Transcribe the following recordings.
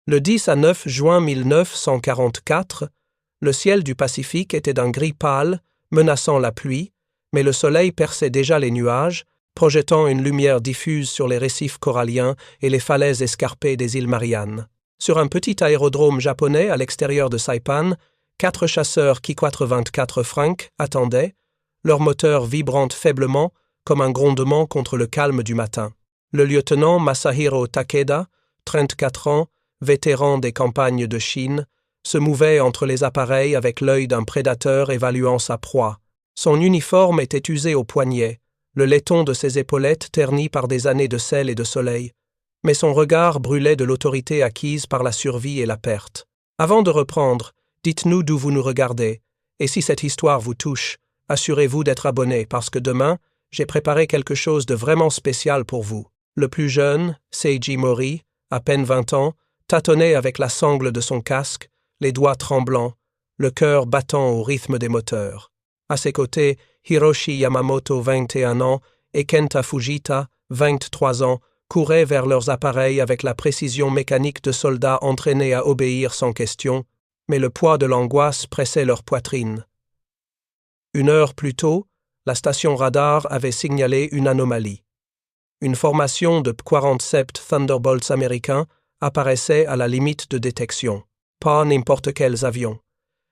Le 10 à 9 juin 1944, le ciel du Pacifique était d'un gris pâle, menaçant la pluie, mais le soleil perçait déjà les nuages, projetant une lumière diffuse sur les récifs coralliens et les falaises escarpées des îles Mariannes. Sur un petit aérodrome japonais à l'extérieur de Saipan, 4 chasseurs Ki-24 Frank attendaient, leur moteur vibrant faiblement comme un grondement contre le calme du matin. Le lieutenant Masahiro Takeda, 34 ans, vétéran des campagnes de Chine, se mouvait entre les appareils avec l'œil d'un prédateur évaluant sa proie. Son uniforme était usé au poignet, le laiton de ses épaulettes terni par des années de sel et de soleil, mais son regard brûlait de l'autorité acquise par la survie et la perte. Avant de reprendre, dites-nous d'où vous nous regardez, et si cette histoire vous touche, assurez-vous d'être abonné parce que demain, j'ai préparé quelque chose de vraiment spécial pour vous. Le plus jeune, Seiji Mori, à peine 20 ans, tâtonnait avec la sangle de son casque, les doigts tremblants, le cœur battant au rythme des moteurs. À ses côtés, Hiroshi Yamamoto, 21 ans, et Kenta Fujita, 23 ans, couraient vers leurs appareils avec la précision mécanique de soldats entraînés à obéir sans question, mais le poids de l'angoisse pressait leur poitrine. 1 heure plus tôt, la station radar avait signalé une anomalie. Une formation de P-47 Thunderbolts américains apparaissait à la limite de détection. Pas n'importe quels avions.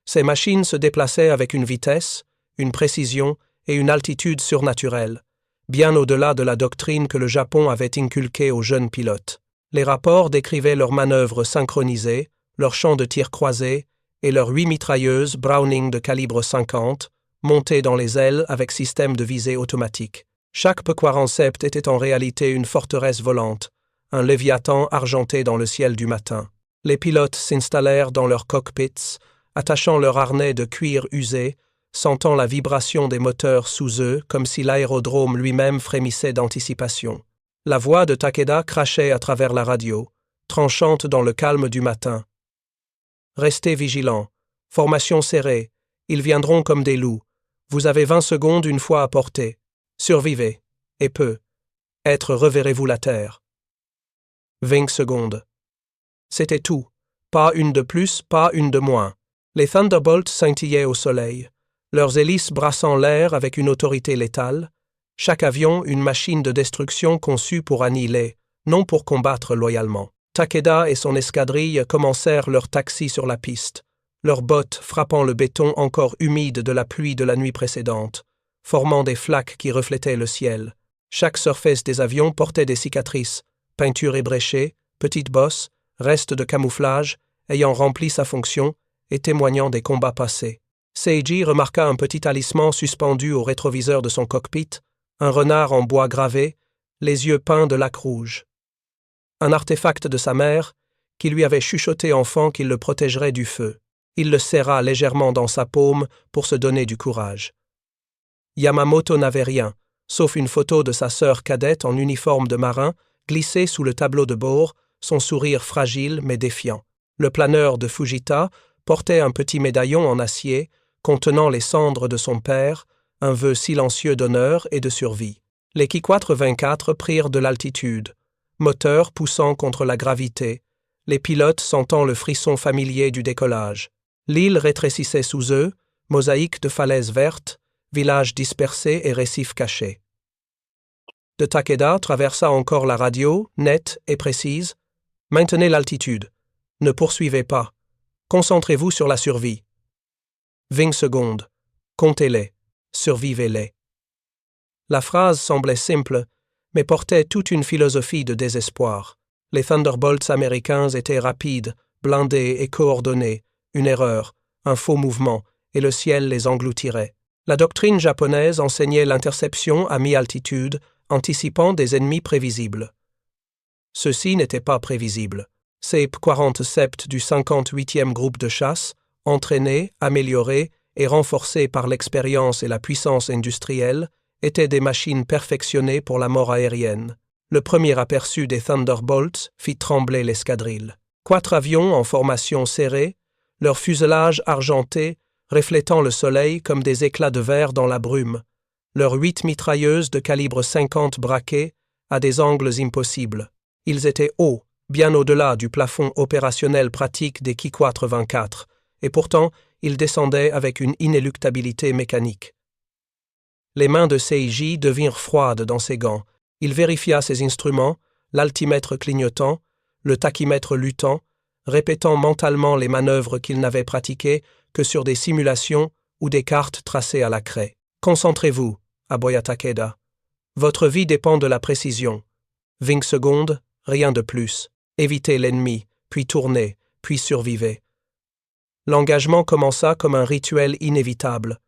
Ces machines se déplaçaient avec une vitesse, une précision et une altitude surnaturelles, bien au-delà de la doctrine que le Japon avait inculquée aux jeunes pilotes. Les rapports décrivaient leurs manœuvres synchronisées, leurs champs de tir croisés et leurs 8 mitrailleuses Browning de calibre 50, montées dans les ailes avec système de visée automatique. Chaque P-47 était en réalité une forteresse volante, un léviathan argenté dans le ciel du matin. Les pilotes s'installèrent dans leurs cockpits, attachant leur harnais de cuir usé, sentant la vibration des moteurs sous eux comme si l'aérodrome lui-même frémissait d'anticipation. La voix de Takeda crachait à travers la radio, tranchante dans le calme du matin. « Restez vigilants. Formation serrée. Ils viendront comme des loups. Vous avez 20 secondes une fois à portée. Survivez. Et peu. Être reverrez-vous la terre. » 20 secondes. C'était tout. Pas une de plus, pas une de moins. Les Thunderbolts scintillaient au soleil, leurs hélices brassant l'air avec une autorité létale, chaque avion une machine de destruction conçue pour annihiler, non pour combattre loyalement. Takeda et son escadrille commencèrent leur taxi sur la piste, leurs bottes frappant le béton encore humide de la pluie de la nuit précédente, formant des flaques qui reflétaient le ciel. Chaque surface des avions portait des cicatrices, peinture ébréchée, petites bosses, restes de camouflage, ayant rempli sa fonction et témoignant des combats passés. Seiji remarqua un petit talisman suspendu au rétroviseur de son cockpit, un renard en bois gravé, les yeux peints de lac rouge. Un artefact de sa mère, qui lui avait chuchoté enfant qu'il le protégerait du feu. Il le serra légèrement dans sa paume pour se donner du courage. Yamamoto n'avait rien, sauf une photo de sa sœur cadette en uniforme de marin, glissée sous le tableau de bord, son sourire fragile mais défiant. Le planeur de Fujita portait un petit médaillon en acier contenant les cendres de son père, un vœu silencieux d'honneur et de survie. Les Ki-24 prirent de l'altitude, moteur poussant contre la gravité, les pilotes sentant le frisson familier du décollage. L'île rétrécissait sous eux, mosaïque de falaises vertes, villages dispersés et récifs cachés. De Takeda traversa encore la radio, nette et précise. « Maintenez l'altitude. Ne poursuivez pas. Concentrez-vous sur la survie. 20 secondes. Comptez-les. Survivez-les. » La phrase semblait simple, mais portait toute une philosophie de désespoir. Les Thunderbolts américains étaient rapides, blindés et coordonnés. Une erreur, un faux mouvement, et le ciel les engloutirait. La doctrine japonaise enseignait l'interception à mi-altitude, anticipant des ennemis prévisibles. Ceux-ci n'étaient pas prévisibles. Ces P-47 du 58e groupe de chasse, entraînés, améliorés et renforcés par l'expérience et la puissance industrielle, étaient des machines perfectionnées pour la mort aérienne. Le premier aperçu des Thunderbolts fit trembler l'escadrille. 4 avions en formation serrée, leur fuselage argenté reflétant le soleil comme des éclats de verre dans la brume, leurs 8 mitrailleuses de calibre 50 braquées à des angles impossibles. Ils étaient hauts, bien au-delà du plafond opérationnel pratique des Ki-84, et pourtant il descendait avec une inéluctabilité mécanique. Les mains de Seiji devinrent froides dans ses gants. Il vérifia ses instruments, l'altimètre clignotant, le tachymètre luttant, répétant mentalement les manœuvres qu'il n'avait pratiquées que sur des simulations ou des cartes tracées à la craie. « Concentrez-vous » aboya Takeda. « Votre vie dépend de la précision. 20 secondes, rien de plus. Évitez l'ennemi, puis tournez, puis survivez. » L'engagement commença comme un rituel inévitable.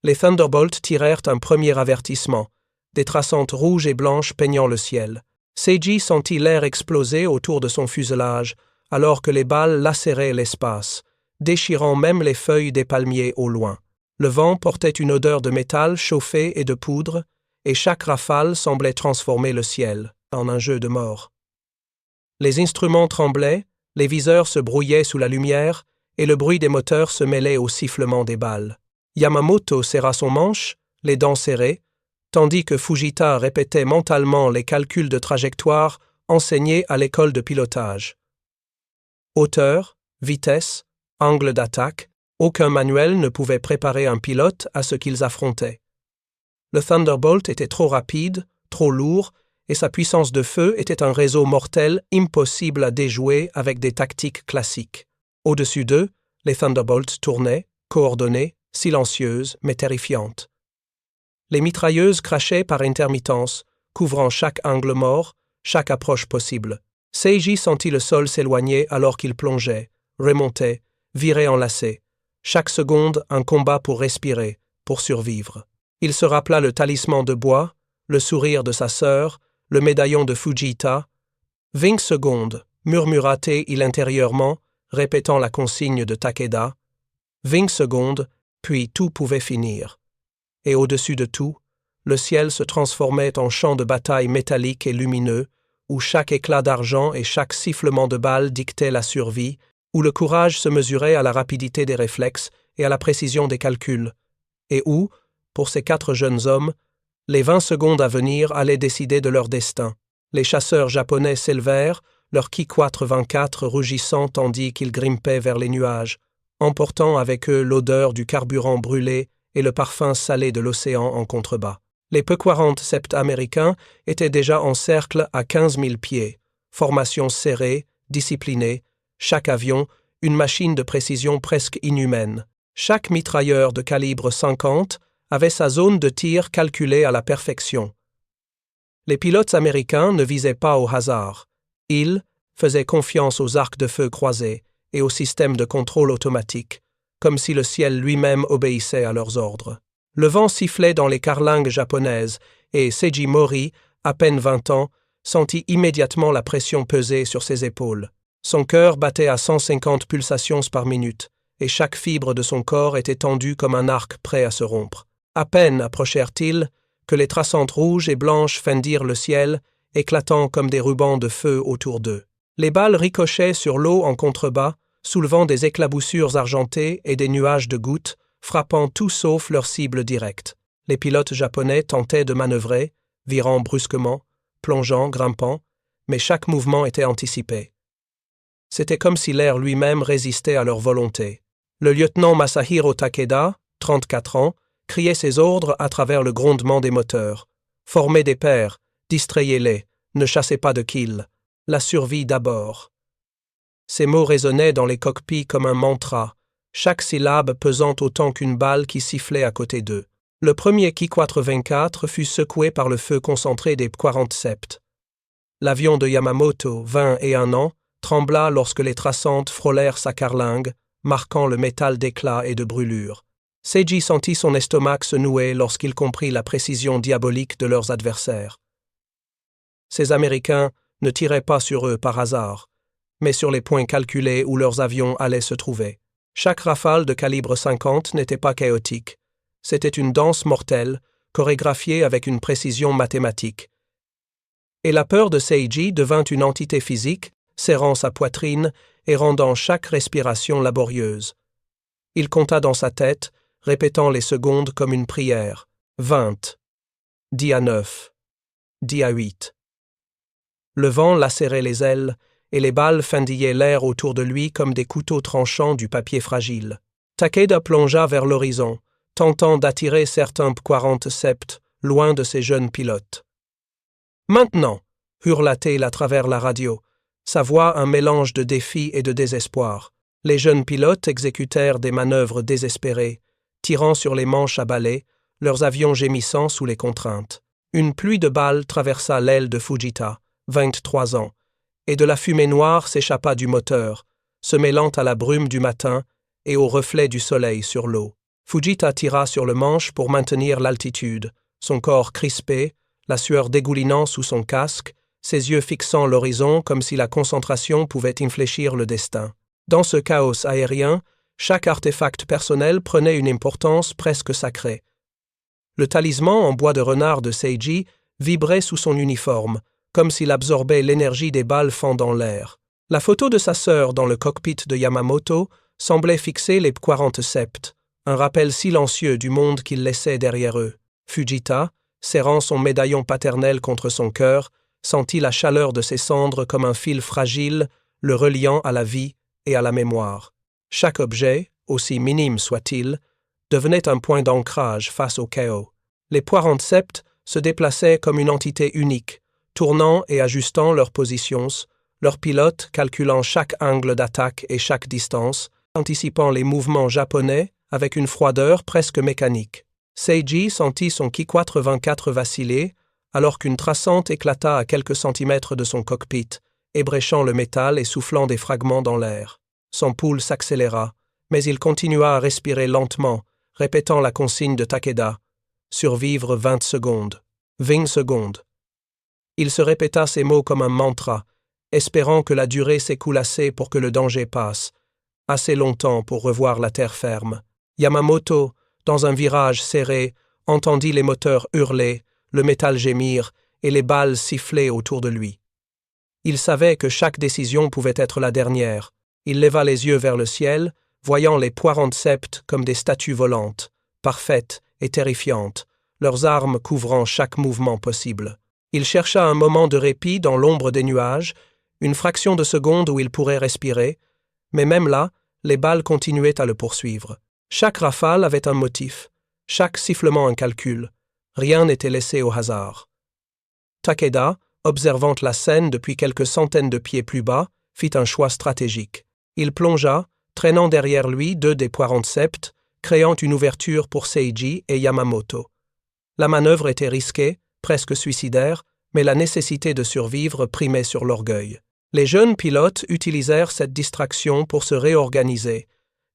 Les Thunderbolts tirèrent un premier avertissement, des traçantes rouges et blanches peignant le ciel. Seiji sentit l'air exploser autour de son fuselage, alors que les balles lacéraient l'espace, déchirant même les feuilles des palmiers au loin. Le vent portait une odeur de métal chauffé et de poudre, et chaque rafale semblait transformer le ciel en un jeu de mort. Les instruments tremblaient, les viseurs se brouillaient sous la lumière, et le bruit des moteurs se mêlait au sifflement des balles. Yamamoto serra son manche, les dents serrées, tandis que Fujita répétait mentalement les calculs de trajectoire enseignés à l'école de pilotage. Hauteur, vitesse, angle d'attaque, aucun manuel ne pouvait préparer un pilote à ce qu'ils affrontaient. Le Thunderbolt était trop rapide, trop lourd, et sa puissance de feu était un réseau mortel impossible à déjouer avec des tactiques classiques. Au-dessus d'eux, les Thunderbolts tournaient, coordonnés, silencieuses mais terrifiantes. Les mitrailleuses crachaient par intermittence, couvrant chaque angle mort, chaque approche possible. Seiji sentit le sol s'éloigner alors qu'il plongeait, remontait, virait en lacet. Chaque seconde, un combat pour respirer, pour survivre. Il se rappela le talisman de bois, le sourire de sa sœur, le médaillon de Fujita. 20 secondes, murmura-t-il intérieurement, répétant la consigne de Takeda. 20 secondes, puis tout pouvait finir. Et au-dessus de tout, le ciel se transformait en champ de bataille métallique et lumineux, où chaque éclat d'argent et chaque sifflement de balle dictaient la survie, où le courage se mesurait à la rapidité des réflexes et à la précision des calculs, et où, pour ces 4 jeunes hommes, les 20 secondes à venir allaient décider de leur destin. Les chasseurs japonais s'élevèrent, leur Ki-84 rugissant tandis qu'ils grimpaient vers les nuages, emportant avec eux l'odeur du carburant brûlé et le parfum salé de l'océan en contrebas. Les P-47 américains étaient déjà en cercle à 15 000 pieds, formation serrée, disciplinée, chaque avion, une machine de précision presque inhumaine. Chaque mitrailleur de calibre 50 avait sa zone de tir calculée à la perfection. Les pilotes américains ne visaient pas au hasard. Ils faisaient confiance aux arcs de feu croisés et au système de contrôle automatique, comme si le ciel lui-même obéissait à leurs ordres. Le vent sifflait dans les carlingues japonaises et Seiji Mori, à peine 20 ans, sentit immédiatement la pression peser sur ses épaules. Son cœur battait à 150 pulsations par minute et chaque fibre de son corps était tendue comme un arc prêt à se rompre. À peine approchèrent-ils que les traçantes rouges et blanches fendirent le ciel, éclatant comme des rubans de feu autour d'eux. Les balles ricochaient sur l'eau en contrebas, soulevant des éclaboussures argentées et des nuages de gouttes, frappant tout sauf leur cible directe. Les pilotes japonais tentaient de manœuvrer, virant brusquement, plongeant, grimpant, mais chaque mouvement était anticipé. C'était comme si l'air lui-même résistait à leur volonté. Le lieutenant Masahiro Takeda, 34 ans, criait ses ordres à travers le grondement des moteurs. Formez des paires, distrayez-les, ne chassez pas de kills. La survie d'abord. Ces mots résonnaient dans les cockpits comme un mantra, chaque syllabe pesant autant qu'une balle qui sifflait à côté d'eux. Le premier Ki-84 fut secoué par le feu concentré des P-47. L'avion de Yamamoto, 21 ans, trembla lorsque les traçantes frôlèrent sa carlingue, marquant le métal d'éclat et de brûlure. Seiji sentit son estomac se nouer lorsqu'il comprit la précision diabolique de leurs adversaires. Ces Américains ne tiraient pas sur eux par hasard, mais sur les points calculés où leurs avions allaient se trouver. Chaque rafale de calibre 50 n'était pas chaotique. C'était une danse mortelle, chorégraphiée avec une précision mathématique. Et la peur de Seiji devint une entité physique, serrant sa poitrine et rendant chaque respiration laborieuse. Il compta dans sa tête, répétant les secondes comme une prière. 20. 10 à 9. 10 à 8. Le vent lacérait les ailes, et les balles fendillaient l'air autour de lui comme des couteaux tranchants du papier fragile. Takeda plongea vers l'horizon, tentant d'attirer certains P-47 loin de ses jeunes pilotes. « Maintenant !» hurla-t-il à travers la radio, sa voix un mélange de défi et de désespoir. Les jeunes pilotes exécutèrent des manœuvres désespérées, tirant sur les manches à balai, leurs avions gémissant sous les contraintes. Une pluie de balles traversa l'aile de Fujita, 23 ans, et de la fumée noire s'échappa du moteur, se mêlant à la brume du matin et au reflet du soleil sur l'eau. Fujita tira sur le manche pour maintenir l'altitude, son corps crispé, la sueur dégoulinant sous son casque, ses yeux fixant l'horizon comme si la concentration pouvait infléchir le destin. Dans ce chaos aérien, chaque artefact personnel prenait une importance presque sacrée. Le talisman en bois de renard de Seiji vibrait sous son uniforme, comme s'il absorbait l'énergie des balles fendant l'air. La photo de sa sœur dans le cockpit de Yamamoto semblait fixer les P-47, un rappel silencieux du monde qu'ils laissaient derrière eux. Fujita, serrant son médaillon paternel contre son cœur, sentit la chaleur de ses cendres comme un fil fragile, le reliant à la vie et à la mémoire. Chaque objet, aussi minime soit-il, devenait un point d'ancrage face au chaos. Les P-47 se déplaçaient comme une entité unique, tournant et ajustant leurs positions, leurs pilotes calculant chaque angle d'attaque et chaque distance, anticipant les mouvements japonais avec une froideur presque mécanique. Seiji sentit son Ki-84 vaciller, alors qu'une traçante éclata à quelques centimètres de son cockpit, ébréchant le métal et soufflant des fragments dans l'air. Son pouls s'accéléra, mais il continua à respirer lentement, répétant la consigne de Takeda. Survivre 20 secondes. 20 secondes. Il se répéta ces mots comme un mantra, espérant que la durée s'écoule assez pour que le danger passe, assez longtemps pour revoir la terre ferme. Yamamoto, dans un virage serré, entendit les moteurs hurler, le métal gémir et les balles siffler autour de lui. Il savait que chaque décision pouvait être la dernière. Il leva les yeux vers le ciel, voyant les P-47 comme des statues volantes, parfaites et terrifiantes, leurs armes couvrant chaque mouvement possible. Il chercha un moment de répit dans l'ombre des nuages, une fraction de seconde où il pourrait respirer, mais même là, les balles continuaient à le poursuivre. Chaque rafale avait un motif, chaque sifflement un calcul. Rien n'était laissé au hasard. Takeda, observant la scène depuis quelques centaines de pieds plus bas, fit un choix stratégique. Il plongea, traînant derrière lui 2 des P-47, créant une ouverture pour Seiji et Yamamoto. La manœuvre était risquée, presque suicidaire, mais la nécessité de survivre primait sur l'orgueil. Les jeunes pilotes utilisèrent cette distraction pour se réorganiser,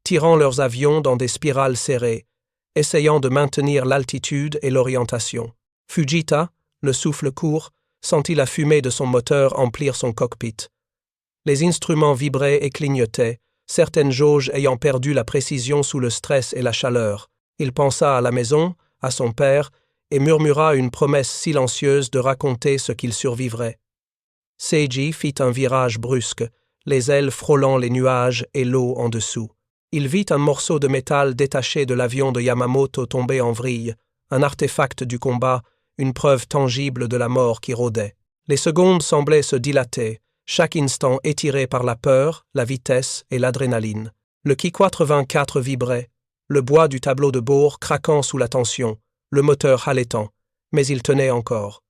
tirant leurs avions dans des spirales serrées, essayant de maintenir l'altitude et l'orientation. Fujita, le souffle court, sentit la fumée de son moteur emplir son cockpit. Les instruments vibraient et clignotaient, certaines jauges ayant perdu la précision sous le stress et la chaleur. Il pensa à la maison, à son père, et murmura une promesse silencieuse de raconter ce qu'il survivrait. Seiji fit un virage brusque, les ailes frôlant les nuages et l'eau en dessous. Il vit un morceau de métal détaché de l'avion de Yamamoto tomber en vrille, un artefact du combat, une preuve tangible de la mort qui rôdait. Les secondes semblaient se dilater, chaque instant étiré par la peur, la vitesse et l'adrénaline. Le Ki-84 vibrait, le bois du tableau de bord craquant sous la tension, le moteur haletant, mais il tenait encore.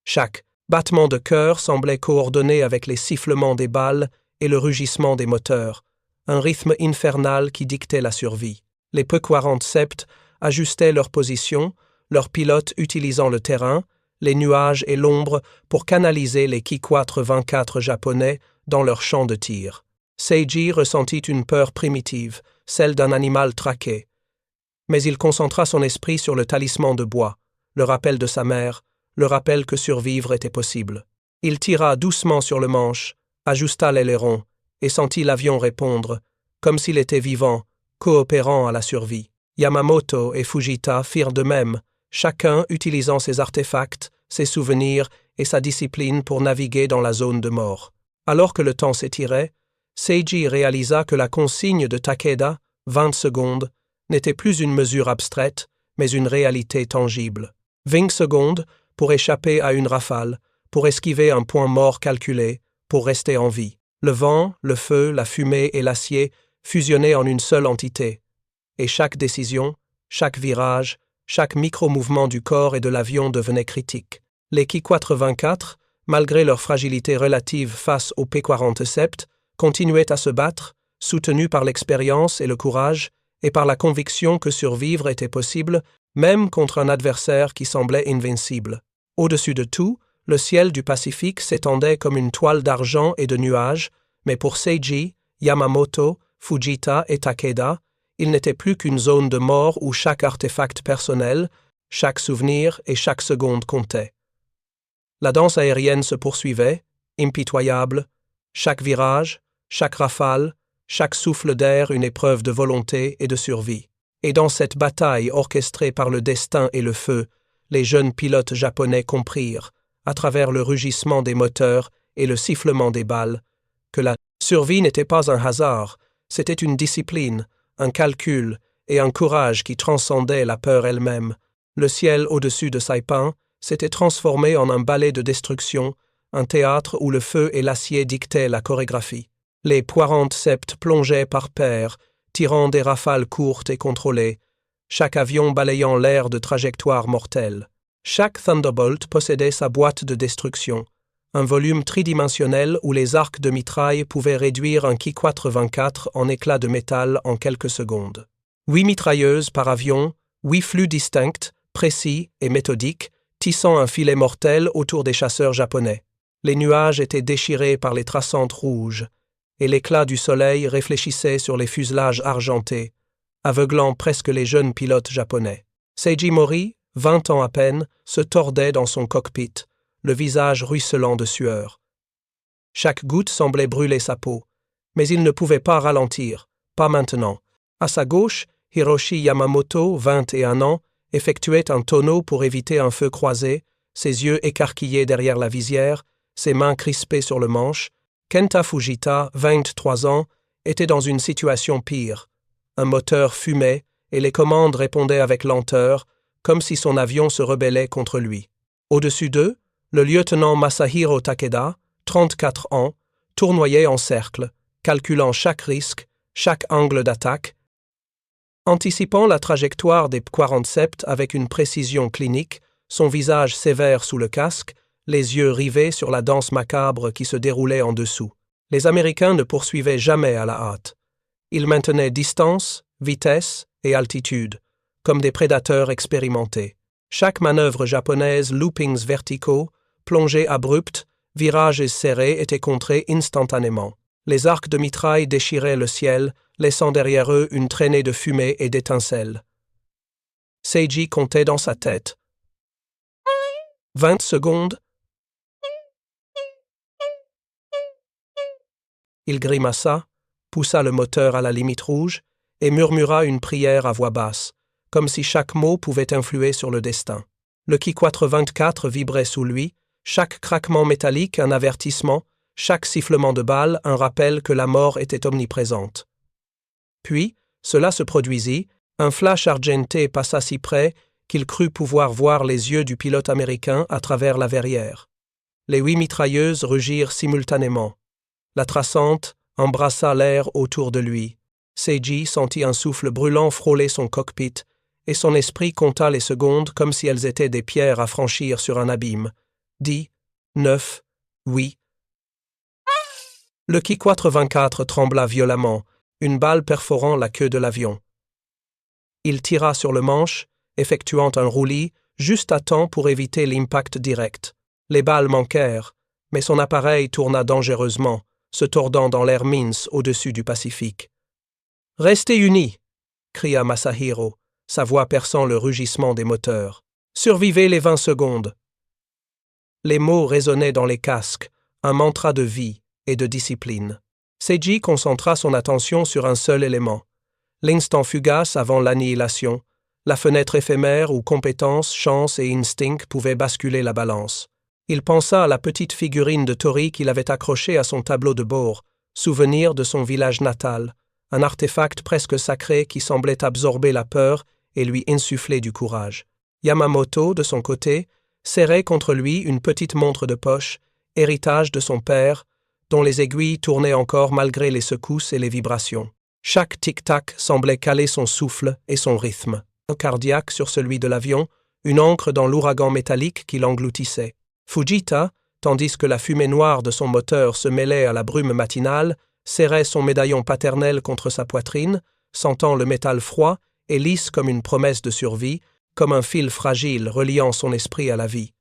Chaque battement de cœur semblait coordonné avec les sifflements des balles et le rugissement des moteurs, un rythme infernal qui dictait la survie. Les P-47 ajustaient leur position, leurs pilotes utilisant le terrain, les nuages et l'ombre pour canaliser les Ki-84 japonais dans leur champ de tir. Seiji ressentit une peur primitive, celle d'un animal traqué. Mais il concentra son esprit sur le talisman de bois, le rappel de sa mère, le rappel que survivre était possible. Il tira doucement sur le manche, ajusta l'aileron, et sentit l'avion répondre, comme s'il était vivant, coopérant à la survie. Yamamoto et Fujita firent de même, chacun utilisant ses artefacts, ses souvenirs et sa discipline pour naviguer dans la zone de mort. Alors que le temps s'étirait, Seiji réalisa que la consigne de Takeda, 20 secondes, n'était plus une mesure abstraite, mais une réalité tangible. 20 secondes pour échapper à une rafale, pour esquiver un point mort calculé, pour rester en vie. Le vent, le feu, la fumée et l'acier fusionnaient en une seule entité. Et chaque décision, chaque virage, chaque micro-mouvement du corps et de l'avion devenait critique. Les Ki-84, malgré leur fragilité relative face au P-47, continuaient à se battre, soutenus par l'expérience et le courage, et par la conviction que survivre était possible, même contre un adversaire qui semblait invincible. Au-dessus de tout, le ciel du Pacifique s'étendait comme une toile d'argent et de nuages, mais pour Seiji, Yamamoto, Fujita et Takeda, il n'était plus qu'une zone de mort où chaque artefact personnel, chaque souvenir et chaque seconde comptait. La danse aérienne se poursuivait, impitoyable, chaque virage, chaque rafale, chaque souffle d'air une épreuve de volonté et de survie. Et dans cette bataille orchestrée par le destin et le feu, les jeunes pilotes japonais comprirent, à travers le rugissement des moteurs et le sifflement des balles, que la survie n'était pas un hasard, c'était une discipline, un calcul et un courage qui transcendaient la peur elle-même. Le ciel au-dessus de Saipan s'était transformé en un ballet de destruction, un théâtre où le feu et l'acier dictaient la chorégraphie. Les P-47 plongeaient par paires, tirant des rafales courtes et contrôlées, chaque avion balayant l'air de trajectoires mortelles. Chaque Thunderbolt possédait sa boîte de destruction, un volume tridimensionnel où les arcs de mitraille pouvaient réduire un Ki-84 en éclats de métal en quelques secondes. 8 mitrailleuses par avion, 8 flux distincts, précis et méthodiques, tissant un filet mortel autour des chasseurs japonais. Les nuages étaient déchirés par les traçantes rouges, et l'éclat du soleil réfléchissait sur les fuselages argentés, aveuglant presque les jeunes pilotes japonais. Seiji Mori, 20 ans à peine, se tordait dans son cockpit, le visage ruisselant de sueur. Chaque goutte semblait brûler sa peau, mais il ne pouvait pas ralentir, pas maintenant. À sa gauche, Hiroshi Yamamoto, 21 ans, effectuait un tonneau pour éviter un feu croisé, ses yeux écarquillés derrière la visière, ses mains crispées sur le manche. Kenta Fujita, 23 ans, était dans une situation pire. Un moteur fumait et les commandes répondaient avec lenteur, comme si son avion se rebellait contre lui. Au-dessus d'eux, le lieutenant Masahiro Takeda, 34 ans, tournoyait en cercle, calculant chaque risque, chaque angle d'attaque, anticipant la trajectoire des P-47 avec une précision clinique, son visage sévère sous le casque, les yeux rivés sur la danse macabre qui se déroulait en dessous. Les Américains ne poursuivaient jamais à la hâte. Ils maintenaient distance, vitesse et altitude, comme des prédateurs expérimentés. Chaque manœuvre japonaise, loopings verticaux, plongées abruptes, virages serrés étaient contrés instantanément. Les arcs de mitraille déchiraient le ciel, laissant derrière eux une traînée de fumée et d'étincelles. Seiji comptait dans sa tête. 20 secondes. Il grimaça, poussa le moteur à la limite rouge et murmura une prière à voix basse, comme si chaque mot pouvait influer sur le destin. Le Ki-84 vibrait sous lui, chaque craquement métallique un avertissement, chaque sifflement de balle un rappel que la mort était omniprésente. Puis, cela se produisit, un flash argenté passa si près qu'il crut pouvoir voir les yeux du pilote américain à travers la verrière. Les 8 mitrailleuses rugirent simultanément. La traçante embrassa l'air autour de lui. Seiji sentit un souffle brûlant frôler son cockpit, et son esprit compta les secondes comme si elles étaient des pierres à franchir sur un abîme. 10, 9, 8. Le Ki-84 trembla violemment, une balle perforant la queue de l'avion. Il tira sur le manche, effectuant un roulis, juste à temps pour éviter l'impact direct. Les balles manquèrent, mais son appareil tourna dangereusement, se tordant dans l'air mince au-dessus du Pacifique. « Restez unis !» cria Masahiro, sa voix perçant le rugissement des moteurs. « Survivez les 20 secondes !» Les mots résonnaient dans les casques, un mantra de vie et de discipline. Seiji concentra son attention sur un seul élément. L'instant fugace avant l'annihilation, la fenêtre éphémère où compétence, chance et instinct pouvaient basculer la balance. Il pensa à la petite figurine de Tori qu'il avait accrochée à son tableau de bord, souvenir de son village natal, un artefact presque sacré qui semblait absorber la peur et lui insuffler du courage. Yamamoto, de son côté, serrait contre lui une petite montre de poche, héritage de son père, dont les aiguilles tournaient encore malgré les secousses et les vibrations. Chaque tic-tac semblait caler son souffle et son rythme. Un cardiaque sur celui de l'avion, une ancre dans l'ouragan métallique qui l'engloutissait. Fujita, tandis que la fumée noire de son moteur se mêlait à la brume matinale, serrait son médaillon paternel contre sa poitrine, sentant le métal froid et lisse comme une promesse de survie, comme un fil fragile reliant son esprit à la vie.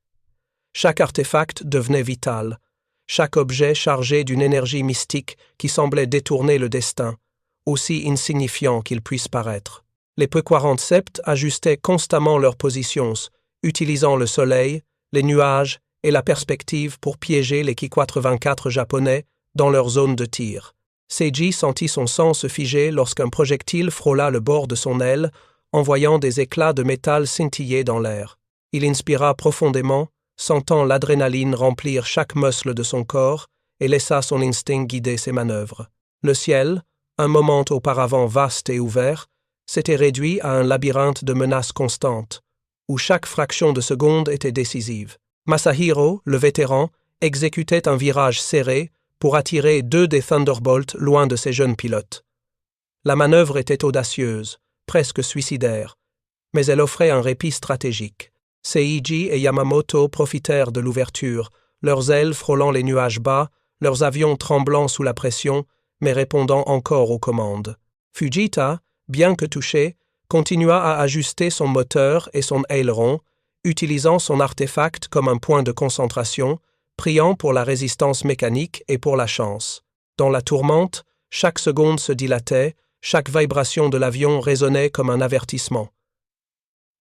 Chaque artefact devenait vital, chaque objet chargé d'une énergie mystique qui semblait détourner le destin, aussi insignifiant qu'il puisse paraître. Les P-47 ajustaient constamment leurs positions, utilisant le soleil, les nuages et la perspective pour piéger les Ki-84 japonais dans leur zone de tir. Seiji sentit son sang se figer lorsqu'un projectile frôla le bord de son aile, envoyant des éclats de métal scintiller dans l'air. Il inspira profondément, sentant l'adrénaline remplir chaque muscle de son corps, et laissa son instinct guider ses manœuvres. Le ciel, un moment auparavant vaste et ouvert, s'était réduit à un labyrinthe de menaces constantes, où chaque fraction de seconde était décisive. Masahiro, le vétéran, exécutait un virage serré pour attirer 2 des Thunderbolts loin de ses jeunes pilotes. La manœuvre était audacieuse, presque suicidaire, mais elle offrait un répit stratégique. Seiji et Yamamoto profitèrent de l'ouverture, leurs ailes frôlant les nuages bas, leurs avions tremblant sous la pression, mais répondant encore aux commandes. Fujita, bien que touché, continua à ajuster son moteur et son aileron, utilisant son artefact comme un point de concentration, priant pour la résistance mécanique et pour la chance. Dans la tourmente, chaque seconde se dilatait, chaque vibration de l'avion résonnait comme un avertissement.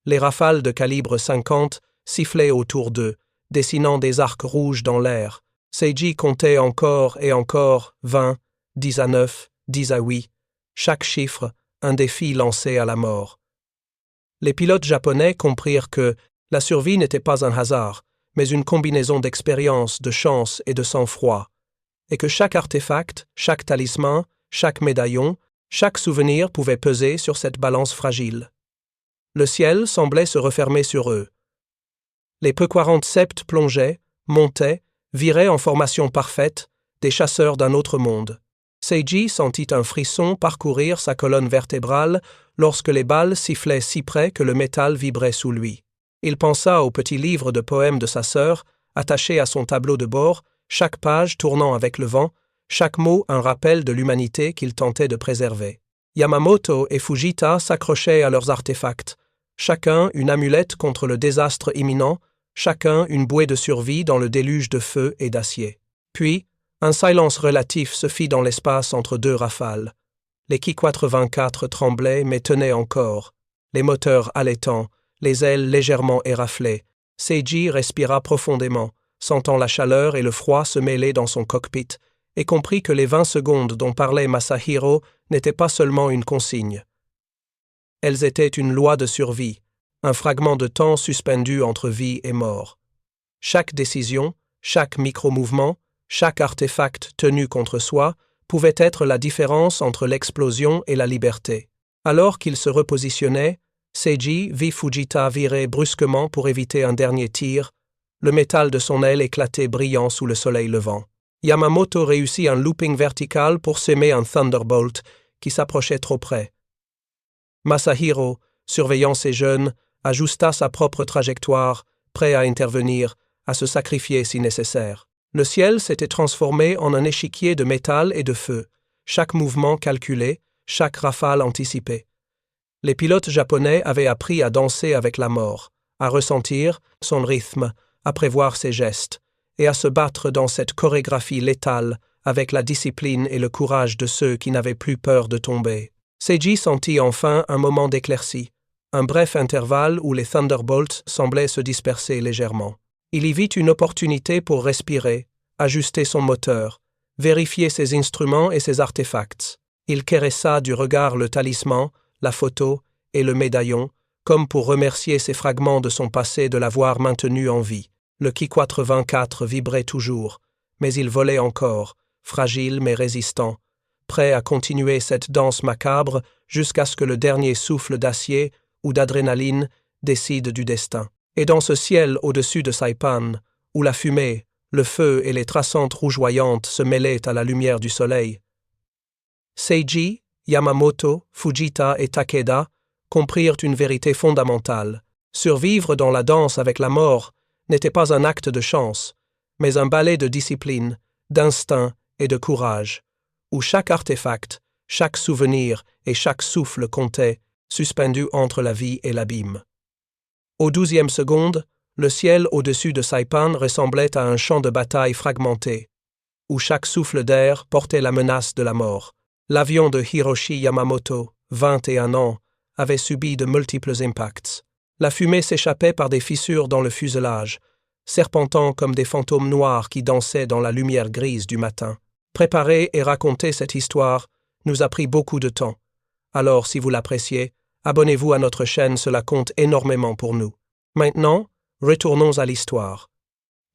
Les rafales de calibre 50 sifflaient autour d'eux, dessinant des arcs rouges dans l'air. Seiji comptait encore et encore 20, 10 à 9, 10 à 8, chaque chiffre, un défi lancé à la mort. Les pilotes japonais comprirent que la survie n'était pas un hasard, mais une combinaison d'expérience, de chance et de sang-froid, et que chaque artefact, chaque talisman, chaque médaillon, chaque souvenir pouvait peser sur cette balance fragile. Le ciel semblait se refermer sur eux. Les P-47 plongeaient, montaient, viraient en formation parfaite, des chasseurs d'un autre monde. Seiji sentit un frisson parcourir sa colonne vertébrale lorsque les balles sifflaient si près que le métal vibrait sous lui. Il pensa au petit livre de poèmes de sa sœur, attaché à son tableau de bord, chaque page tournant avec le vent, chaque mot un rappel de l'humanité qu'il tentait de préserver. Yamamoto et Fujita s'accrochaient à leurs artefacts, chacun une amulette contre le désastre imminent, chacun une bouée de survie dans le déluge de feu et d'acier. Puis, un silence relatif se fit dans l'espace entre 2 rafales. Les Ki-84 tremblaient mais tenaient encore, les moteurs haletant, les ailes légèrement éraflées. Seiji respira profondément, sentant la chaleur et le froid se mêler dans son cockpit, et comprit que les 20 secondes dont parlait Masahiro n'étaient pas seulement une consigne. Elles étaient une loi de survie, un fragment de temps suspendu entre vie et mort. Chaque décision, chaque micro-mouvement, chaque artefact tenu contre soi pouvait être la différence entre l'explosion et la liberté. Alors qu'il se repositionnait, Seiji vit Fujita virer brusquement pour éviter un dernier tir, le métal de son aile éclatait brillant sous le soleil levant. Yamamoto réussit un looping vertical pour s'aimer un Thunderbolt qui s'approchait trop près. Masahiro, surveillant ses jeunes, ajusta sa propre trajectoire, prêt à intervenir, à se sacrifier si nécessaire. Le ciel s'était transformé en un échiquier de métal et de feu, chaque mouvement calculé, chaque rafale anticipée. Les pilotes japonais avaient appris à danser avec la mort, à ressentir son rythme, à prévoir ses gestes, et à se battre dans cette chorégraphie létale avec la discipline et le courage de ceux qui n'avaient plus peur de tomber. Seiji sentit enfin un moment d'éclaircie, un bref intervalle où les Thunderbolts semblaient se disperser légèrement. Il y vit une opportunité pour respirer, ajuster son moteur, vérifier ses instruments et ses artefacts. Il caressa du regard le talisman, la photo et le médaillon, comme pour remercier ces fragments de son passé de l'avoir maintenu en vie. Le Ki-84 vibrait toujours, mais il volait encore, fragile mais résistant, prêt à continuer cette danse macabre jusqu'à ce que le dernier souffle d'acier ou d'adrénaline décide du destin. Et dans ce ciel au-dessus de Saipan, où la fumée, le feu et les traçantes rougeoyantes se mêlaient à la lumière du soleil. Seiji, Yamamoto, Fujita et Takeda comprirent une vérité fondamentale. Survivre dans la danse avec la mort n'était pas un acte de chance, mais un ballet de discipline, d'instinct et de courage, où chaque artefact, chaque souvenir et chaque souffle comptaient, suspendu entre la vie et l'abîme. Aux 12e seconde, le ciel au-dessus de Saipan ressemblait à un champ de bataille fragmenté, où chaque souffle d'air portait la menace de la mort. L'avion de Hiroshi Yamamoto, 21 ans, avait subi de multiples impacts. La fumée s'échappait par des fissures dans le fuselage, serpentant comme des fantômes noirs qui dansaient dans la lumière grise du matin. Préparer et raconter cette histoire nous a pris beaucoup de temps. Alors, si vous l'appréciez, abonnez-vous à notre chaîne, cela compte énormément pour nous. Maintenant, retournons à l'histoire.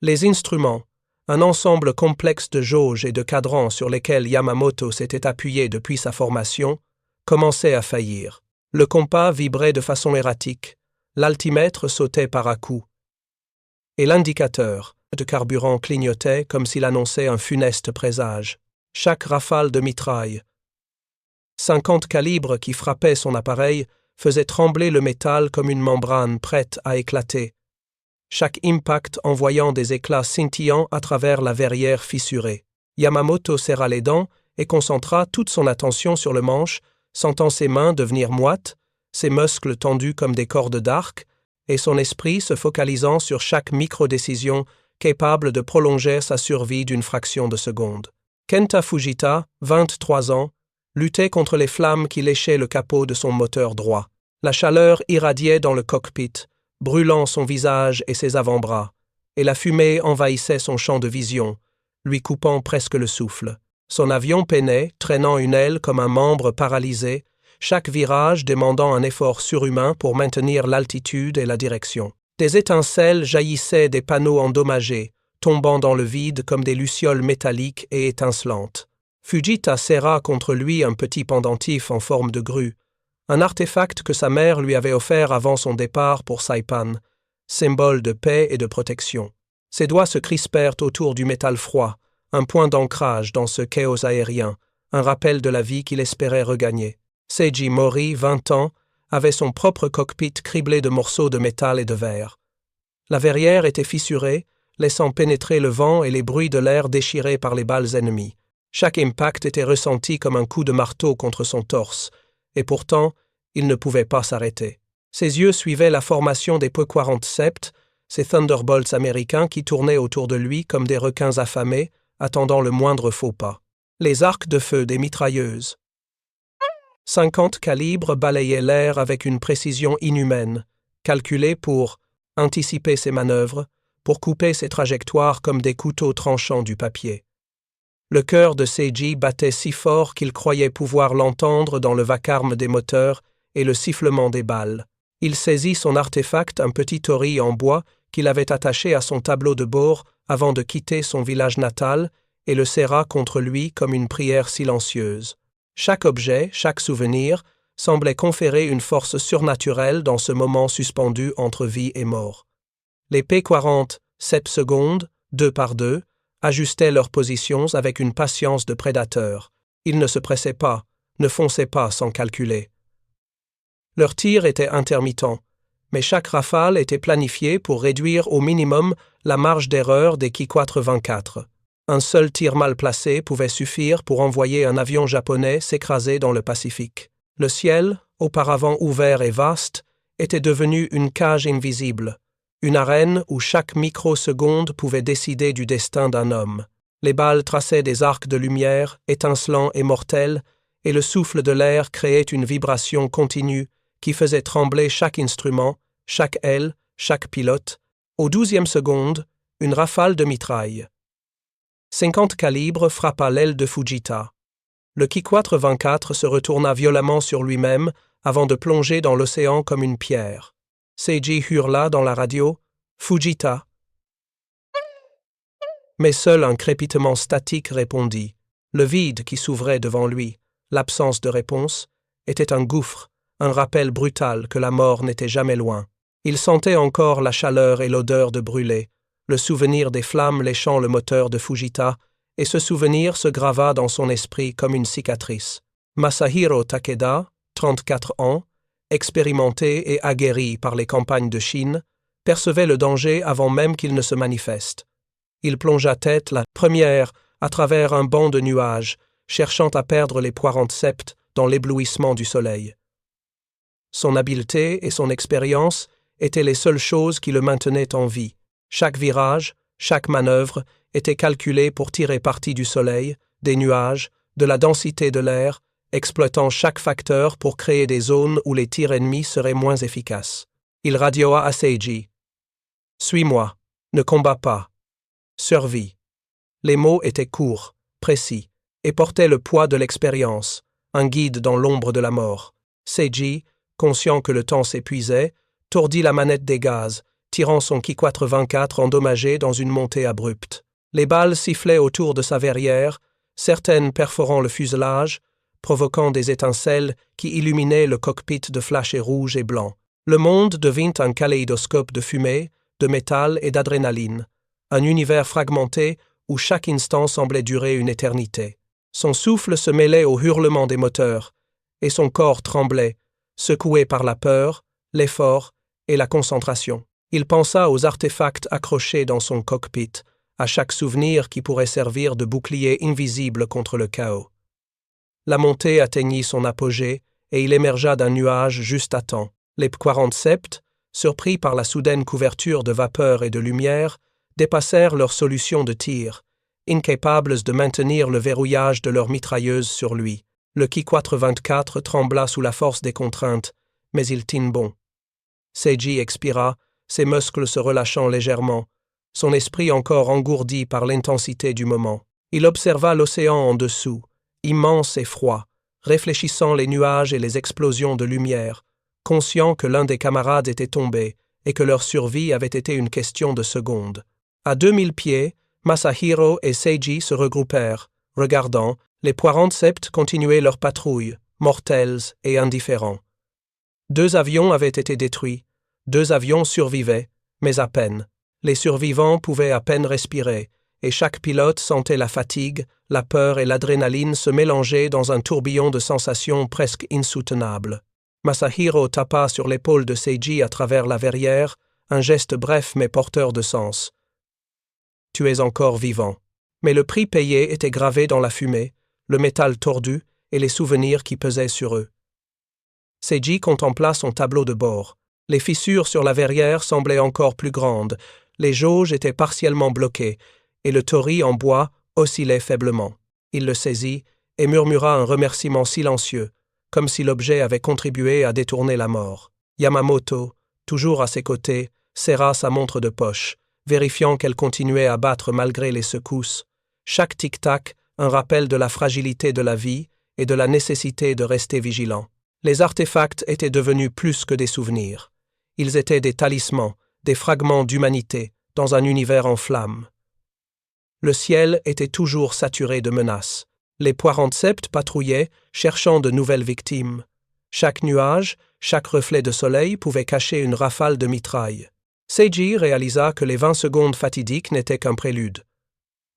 Les instruments, un ensemble complexe de jauges et de cadrans sur lesquels Yamamoto s'était appuyé depuis sa formation, commençaient à faillir. Le compas vibrait de façon erratique, l'altimètre sautait par à-coups, et l'indicateur de carburant clignotait comme s'il annonçait un funeste présage. Chaque rafale de mitraille, 50 calibres qui frappait son appareil, faisait trembler le métal comme une membrane prête à éclater, chaque impact envoyant des éclats scintillants à travers la verrière fissurée. Yamamoto serra les dents et concentra toute son attention sur le manche, sentant ses mains devenir moites, ses muscles tendus comme des cordes d'arc, et son esprit se focalisant sur chaque micro-décision capable de prolonger sa survie d'une fraction de seconde. Kenta Fujita, 23 ans, luttait contre les flammes qui léchaient le capot de son moteur droit. La chaleur irradiait dans le cockpit, brûlant son visage et ses avant-bras, et la fumée envahissait son champ de vision, lui coupant presque le souffle. Son avion peinait, traînant une aile comme un membre paralysé, chaque virage demandant un effort surhumain pour maintenir l'altitude et la direction. Des étincelles jaillissaient des panneaux endommagés, tombant dans le vide comme des lucioles métalliques et étincelantes. Fujita serra contre lui un petit pendentif en forme de grue, un artefact que sa mère lui avait offert avant son départ pour Saipan, symbole de paix et de protection. Ses doigts se crispèrent autour du métal froid, un point d'ancrage dans ce chaos aérien, un rappel de la vie qu'il espérait regagner. Seiji Mori, 20 ans, avait son propre cockpit criblé de morceaux de métal et de verre. La verrière était fissurée, laissant pénétrer le vent et les bruits de l'air déchirés par les balles ennemies. Chaque impact était ressenti comme un coup de marteau contre son torse, et pourtant, il ne pouvait pas s'arrêter. Ses yeux suivaient la formation des P-40 ces Thunderbolts américains qui tournaient autour de lui comme des requins affamés, attendant le moindre faux pas. Les arcs de feu des mitrailleuses. 50 calibres balayaient l'air avec une précision inhumaine, calculée pour anticiper ses manœuvres, pour couper ses trajectoires comme des couteaux tranchant du papier. Le cœur de Seiji battait si fort qu'il croyait pouvoir l'entendre dans le vacarme des moteurs et le sifflement des balles. Il saisit son artefact, un petit tori en bois qu'il avait attaché à son tableau de bord avant de quitter son village natal, et le serra contre lui comme une prière silencieuse. Chaque objet, chaque souvenir, semblait conférer une force surnaturelle dans ce moment suspendu entre vie et mort. Les P-40, 7 secondes, 2 par 2, ajustaient leurs positions avec une patience de prédateur. Ils ne se pressaient pas, ne fonçaient pas sans calculer. Leurs tirs étaient intermittents, mais chaque rafale était planifiée pour réduire au minimum la marge d'erreur des Ki-24. Un seul tir mal placé pouvait suffire pour envoyer un avion japonais s'écraser dans le Pacifique. Le ciel, auparavant ouvert et vaste, était devenu une cage invisible, une arène où chaque microseconde pouvait décider du destin d'un homme. Les balles traçaient des arcs de lumière, étincelants et mortels, et le souffle de l'air créait une vibration continue qui faisait trembler chaque instrument, chaque aile, chaque pilote. Au 12e seconde, une rafale de mitraille. 50 calibres frappa l'aile de Fujita. Le Ki-24 se retourna violemment sur lui-même avant de plonger dans l'océan comme une pierre. Seiji hurla dans la radio « Fujita !» Mais seul un crépitement statique répondit. Le vide qui s'ouvrait devant lui, l'absence de réponse, était un gouffre, un rappel brutal que la mort n'était jamais loin. Il sentait encore la chaleur et l'odeur de brûlé, le souvenir des flammes léchant le moteur de Fujita, et ce souvenir se grava dans son esprit comme une cicatrice. Masahiro Takeda, 34 ans, expérimenté et aguerri par les campagnes de Chine, percevait le danger avant même qu'il ne se manifeste. Il plongea tête la première à travers un banc de nuages, cherchant à perdre les poirantes septes dans l'éblouissement du soleil. Son habileté et son expérience étaient les seules choses qui le maintenaient en vie. Chaque virage, chaque manœuvre était calculé pour tirer parti du soleil, des nuages, de la densité de l'air, exploitant chaque facteur pour créer des zones où les tirs ennemis seraient moins efficaces. Il radioa à Seiji. « Suis-moi, ne combats pas. Survie. » Les mots étaient courts, précis, et portaient le poids de l'expérience, un guide dans l'ombre de la mort. Seiji, conscient que le temps s'épuisait, tordit la manette des gaz, tirant son Ki-84 endommagé dans une montée abrupte. Les balles sifflaient autour de sa verrière, certaines perforant le fuselage, provoquant des étincelles qui illuminaient le cockpit de flashs rouges et blancs. Le monde devint un kaléidoscope de fumée, de métal et d'adrénaline, un univers fragmenté où chaque instant semblait durer une éternité. Son souffle se mêlait au hurlement des moteurs, et son corps tremblait, secoué par la peur, l'effort et la concentration. Il pensa aux artefacts accrochés dans son cockpit, à chaque souvenir qui pourrait servir de bouclier invisible contre le chaos. La montée atteignit son apogée et il émergea d'un nuage juste à temps. Les P-47, surpris par la soudaine couverture de vapeur et de lumière, dépassèrent leur solution de tir, incapables de maintenir le verrouillage de leur mitrailleuse sur lui. Le Ki-84 trembla sous la force des contraintes, mais il tint bon. Seiji expira, ses muscles se relâchant légèrement, son esprit encore engourdi par l'intensité du moment. Il observa l'océan en dessous, immense et froid, réfléchissant les nuages et les explosions de lumière, conscient que l'un des camarades était tombé et que leur survie avait été une question de secondes. À 2000 pieds, Masahiro et Seiji se regroupèrent, regardant, les P-47 continuaient leur patrouille, mortels et indifférents. 2 avions avaient été détruits, 2 avions survivaient, mais à peine. Les survivants pouvaient à peine respirer, et chaque pilote sentait la fatigue, la peur et l'adrénaline se mélanger dans un tourbillon de sensations presque insoutenables. Masahiro tapa sur l'épaule de Seiji à travers la verrière, un geste bref mais porteur de sens. « Tu es encore vivant. » Mais le prix payé était gravé dans la fumée, le métal tordu et les souvenirs qui pesaient sur eux. Seiji contempla son tableau de bord. Les fissures sur la verrière semblaient encore plus grandes, les jauges étaient partiellement bloquées, et le tori en bois oscillait faiblement. Il le saisit et murmura un remerciement silencieux, comme si l'objet avait contribué à détourner la mort. Yamamoto, toujours à ses côtés, serra sa montre de poche, vérifiant qu'elle continuait à battre malgré les secousses. Chaque tic-tac, un rappel de la fragilité de la vie et de la nécessité de rester vigilant. Les artefacts étaient devenus plus que des souvenirs. Ils étaient des talismans, des fragments d'humanité, dans un univers en flammes. Le ciel était toujours saturé de menaces. Les P-47 patrouillaient, cherchant de nouvelles victimes. Chaque nuage, chaque reflet de soleil pouvait cacher une rafale de mitraille. Seiji réalisa que les 20 secondes fatidiques n'étaient qu'un prélude.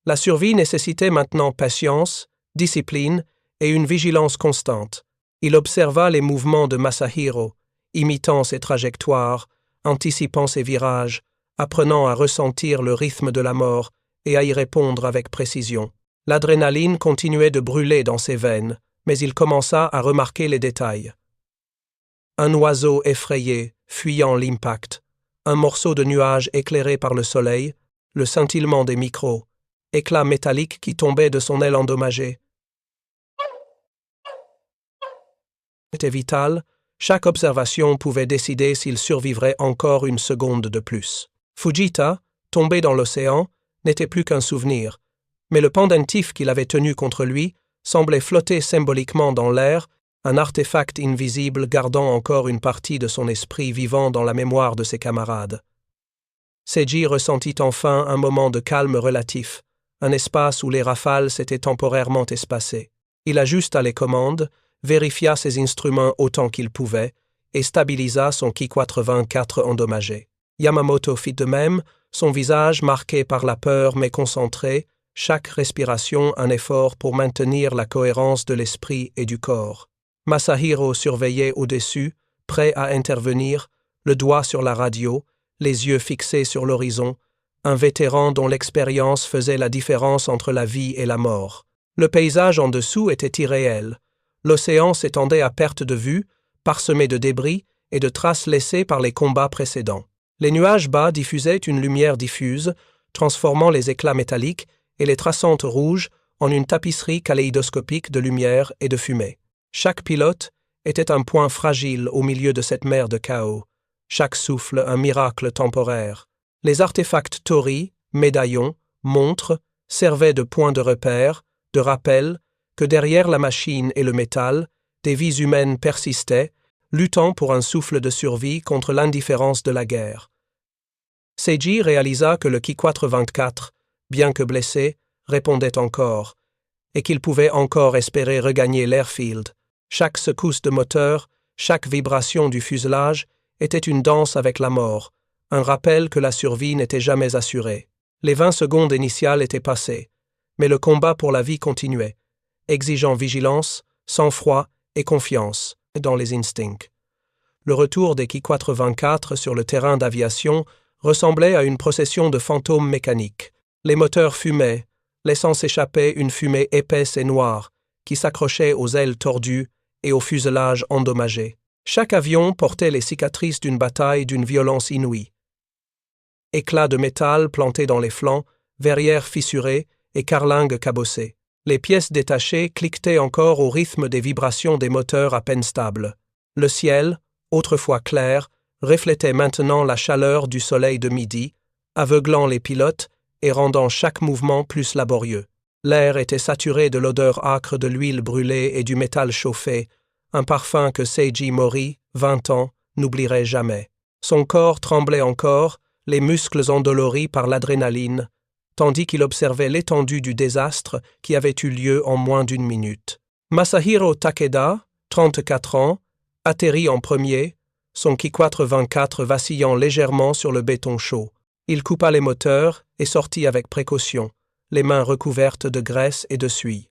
La survie nécessitait maintenant patience, discipline et une vigilance constante. Il observa les mouvements de Masahiro, imitant ses trajectoires, anticipant ses virages, apprenant à ressentir le rythme de la mort et à y répondre avec précision. L'adrénaline continuait de brûler dans ses veines, mais il commença à remarquer les détails. Un oiseau effrayé, fuyant l'impact, un morceau de nuage éclairé par le soleil, le scintillement des micros, éclat métallique qui tombait de son aile endommagée. C'était vital, chaque observation pouvait décider s'il survivrait encore une seconde de plus. Fujita, tombé dans l'océan, n'était plus qu'un souvenir, mais le pendentif qu'il avait tenu contre lui semblait flotter symboliquement dans l'air, un artefact invisible gardant encore une partie de son esprit vivant dans la mémoire de ses camarades. Seiji ressentit enfin un moment de calme relatif, un espace où les rafales s'étaient temporairement espacées. Il ajusta les commandes, vérifia ses instruments autant qu'il pouvait et stabilisa son Ki-84 endommagé. Yamamoto fit de même, son visage marqué par la peur mais concentré, chaque respiration un effort pour maintenir la cohérence de l'esprit et du corps. Masahiro surveillait au-dessus, prêt à intervenir, le doigt sur la radio, les yeux fixés sur l'horizon, un vétéran dont l'expérience faisait la différence entre la vie et la mort. Le paysage en dessous était irréel. L'océan s'étendait à perte de vue, parsemé de débris et de traces laissées par les combats précédents. Les nuages bas diffusaient une lumière diffuse, transformant les éclats métalliques et les traçantes rouges en une tapisserie kaléidoscopique de lumière et de fumée. Chaque pilote était un point fragile au milieu de cette mer de chaos, chaque souffle un miracle temporaire. Les artefacts Tori, médaillons, montres, servaient de points de repère, de rappel, que derrière la machine et le métal, des vies humaines persistaient, luttant pour un souffle de survie contre l'indifférence de la guerre. Seiji réalisa que le Ki-424, bien que blessé, répondait encore, et qu'il pouvait encore espérer regagner l'airfield. Chaque secousse de moteur, chaque vibration du fuselage était une danse avec la mort, un rappel que la survie n'était jamais assurée. Les 20 secondes initiales étaient passées, mais le combat pour la vie continuait, exigeant vigilance, sang-froid et confiance dans les instincts. Le retour des Ki-424 sur le terrain d'aviation ressemblait à une procession de fantômes mécaniques. Les moteurs fumaient, laissant s'échapper une fumée épaisse et noire qui s'accrochait aux ailes tordues et au fuselage endommagé. Chaque avion portait les cicatrices d'une bataille d'une violence inouïe. Éclats de métal plantés dans les flancs, verrières fissurées et carlingues cabossées. Les pièces détachées cliquetaient encore au rythme des vibrations des moteurs à peine stables. Le ciel, autrefois clair, reflétait maintenant la chaleur du soleil de midi, aveuglant les pilotes et rendant chaque mouvement plus laborieux. L'air était saturé de l'odeur âcre de l'huile brûlée et du métal chauffé, un parfum que Seiji Mori, 20 ans, n'oublierait jamais. Son corps tremblait encore, les muscles endoloris par l'adrénaline, tandis qu'il observait l'étendue du désastre qui avait eu lieu en moins d'une minute. Masahiro Takeda, 34 ans, atterrit en premier, son Ki-424 vacillant légèrement sur le béton chaud. Il coupa les moteurs et sortit avec précaution, les mains recouvertes de graisse et de suie.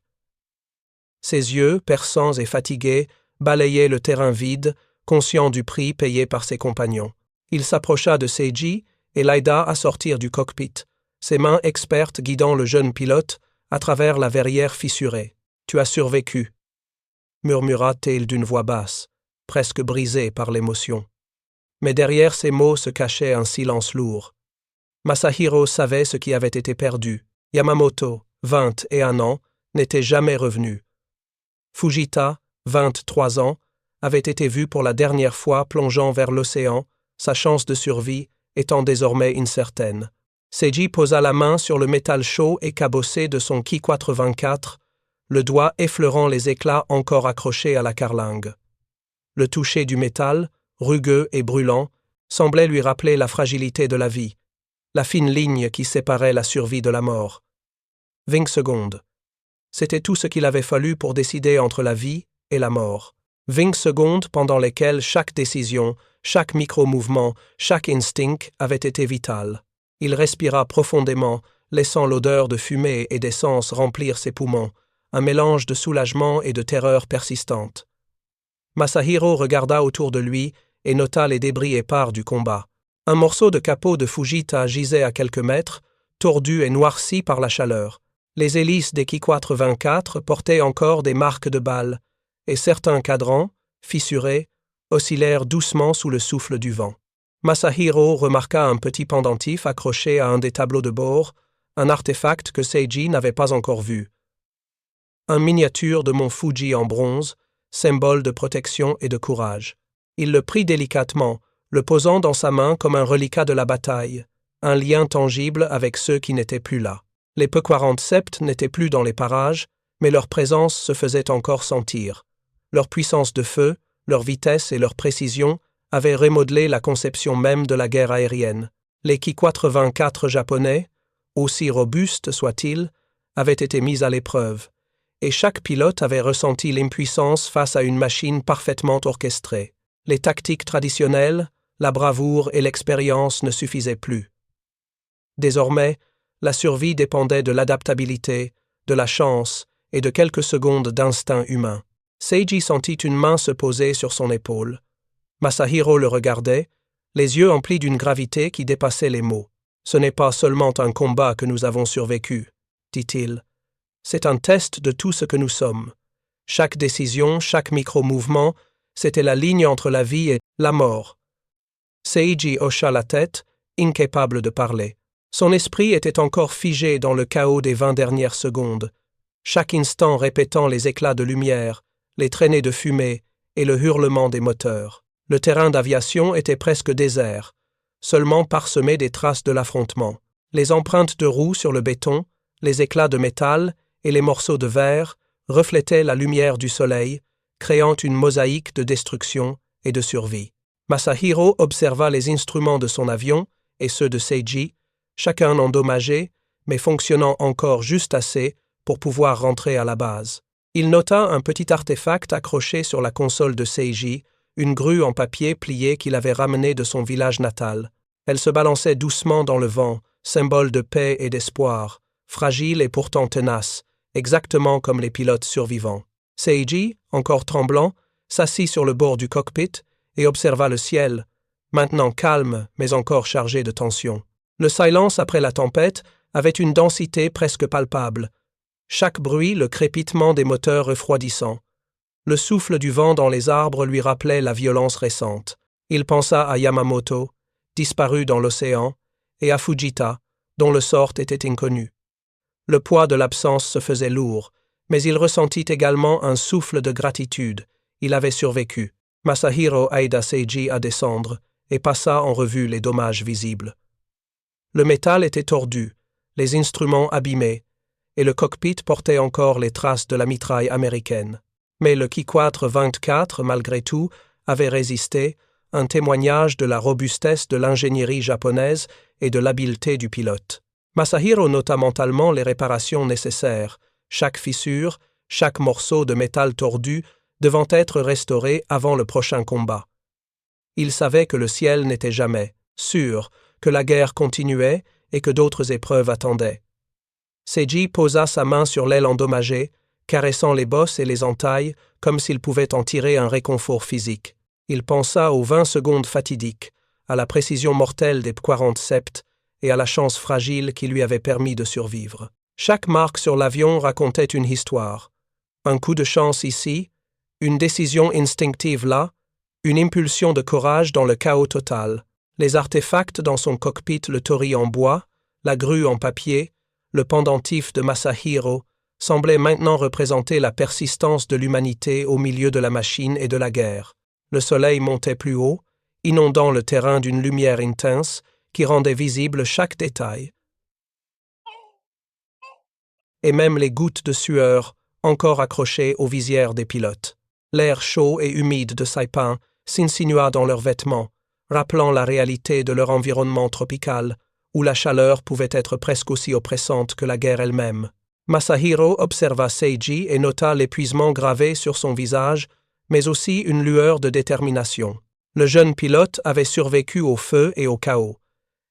Ses yeux, perçants et fatigués, balayaient le terrain vide, conscient du prix payé par ses compagnons. Il s'approcha de Seiji et l'aida à sortir du cockpit, ses mains expertes guidant le jeune pilote à travers la verrière fissurée. « Tu as survécu », murmura-t-il d'une voix basse, presque brisée par l'émotion. Mais derrière ces mots se cachait un silence lourd. Masahiro savait ce qui avait été perdu. Yamamoto, 21 ans, n'était jamais revenu. Fujita, 23 ans, avait été vu pour la dernière fois plongeant vers l'océan, sa chance de survie étant désormais incertaine. Seiji posa la main sur le métal chaud et cabossé de son Ki-424, le doigt effleurant les éclats encore accrochés à la carlingue. Le toucher du métal, rugueux et brûlant, semblait lui rappeler la fragilité de la vie, la fine ligne qui séparait la survie de la mort. 20 secondes. C'était tout ce qu'il avait fallu pour décider entre la vie et la mort. 20 secondes pendant lesquelles chaque décision, chaque micro-mouvement, chaque instinct avait été vital. Il respira profondément, laissant l'odeur de fumée et d'essence remplir ses poumons, un mélange de soulagement et de terreur persistante. Masahiro regarda autour de lui et nota les débris épars du combat. Un morceau de capot de Fujita gisait à quelques mètres, tordu et noirci par la chaleur. Les hélices des Ki-424 portaient encore des marques de balles, et certains cadrans, fissurés, oscillèrent doucement sous le souffle du vent. Masahiro remarqua un petit pendentif accroché à un des tableaux de bord, un artefact que Seiji n'avait pas encore vu. Un miniature de mont Fuji en bronze, symbole de protection et de courage. Il le prit délicatement, le posant dans sa main comme un reliquat de la bataille, un lien tangible avec ceux qui n'étaient plus là. Les P-47 n'étaient plus dans les parages, mais leur présence se faisait encore sentir. Leur puissance de feu, leur vitesse et leur précision avaient remodelé la conception même de la guerre aérienne. Les Ki-424 japonais, aussi robustes soient-ils, avaient été mis à l'épreuve, et chaque pilote avait ressenti l'impuissance face à une machine parfaitement orchestrée. Les tactiques traditionnelles, la bravoure et l'expérience ne suffisaient plus. Désormais, la survie dépendait de l'adaptabilité, de la chance et de quelques secondes d'instinct humain. Seiji sentit une main se poser sur son épaule. Masahiro le regardait, les yeux emplis d'une gravité qui dépassait les mots. « Ce n'est pas seulement un combat que nous avons survécu, » dit-il. « C'est un test de tout ce que nous sommes. Chaque décision, chaque micro-mouvement, c'était la ligne entre la vie et la mort. » Seiji hocha la tête, incapable de parler. Son esprit était encore figé dans le chaos des 20 dernières secondes, chaque instant répétant les éclats de lumière, les traînées de fumée et le hurlement des moteurs. Le terrain d'aviation était presque désert, seulement parsemé des traces de l'affrontement. Les empreintes de roues sur le béton, les éclats de métal et les morceaux de verre reflétaient la lumière du soleil, créant une mosaïque de destruction et de survie. Masahiro observa les instruments de son avion et ceux de Seiji, chacun endommagé, mais fonctionnant encore juste assez pour pouvoir rentrer à la base. Il nota un petit artefact accroché sur la console de Seiji, une grue en papier plié qu'il avait ramenée de son village natal. Elle se balançait doucement dans le vent, symbole de paix et d'espoir, fragile et pourtant tenace, exactement comme les pilotes survivants. Seiji, encore tremblant, s'assit sur le bord du cockpit et observa le ciel, maintenant calme mais encore chargé de tension. Le silence après la tempête avait une densité presque palpable. Chaque bruit, le crépitement des moteurs refroidissants. Le souffle du vent dans les arbres lui rappelait la violence récente. Il pensa à Yamamoto, disparu dans l'océan, et à Fujita, dont le sort était inconnu. Le poids de l'absence se faisait lourd, mais il ressentit également un souffle de gratitude. Il avait survécu. Masahiro aida Seiji à descendre et passa en revue les dommages visibles. Le métal était tordu, les instruments abîmés, et le cockpit portait encore les traces de la mitraille américaine. Mais le Kikwatre 24, malgré tout, avait résisté, un témoignage de la robustesse de l'ingénierie japonaise et de l'habileté du pilote. Masahiro nota mentalement les réparations nécessaires, chaque fissure, chaque morceau de métal tordu devant être restauré avant le prochain combat. Il savait que le ciel n'était jamais sûr, que la guerre continuait et que d'autres épreuves attendaient. Seiji posa sa main sur l'aile endommagée, caressant les bosses et les entailles comme s'il pouvait en tirer un réconfort physique. Il pensa aux 20 secondes fatidiques, à la précision mortelle des 40 septs et à la chance fragile qui lui avait permis de survivre. Chaque marque sur l'avion racontait une histoire. Un coup de chance ici, une décision instinctive là, une impulsion de courage dans le chaos total. Les artefacts dans son cockpit, le tori en bois, la grue en papier, le pendentif de Masahiro, semblaient maintenant représenter la persistance de l'humanité au milieu de la machine et de la guerre. Le soleil montait plus haut, inondant le terrain d'une lumière intense qui rendait visible chaque détail. Et même les gouttes de sueur, encore accrochées aux visières des pilotes. L'air chaud et humide de Saipan s'insinua dans leurs vêtements, rappelant la réalité de leur environnement tropical, où la chaleur pouvait être presque aussi oppressante que la guerre elle-même. Masahiro observa Seiji et nota l'épuisement gravé sur son visage, mais aussi une lueur de détermination. Le jeune pilote avait survécu au feu et au chaos,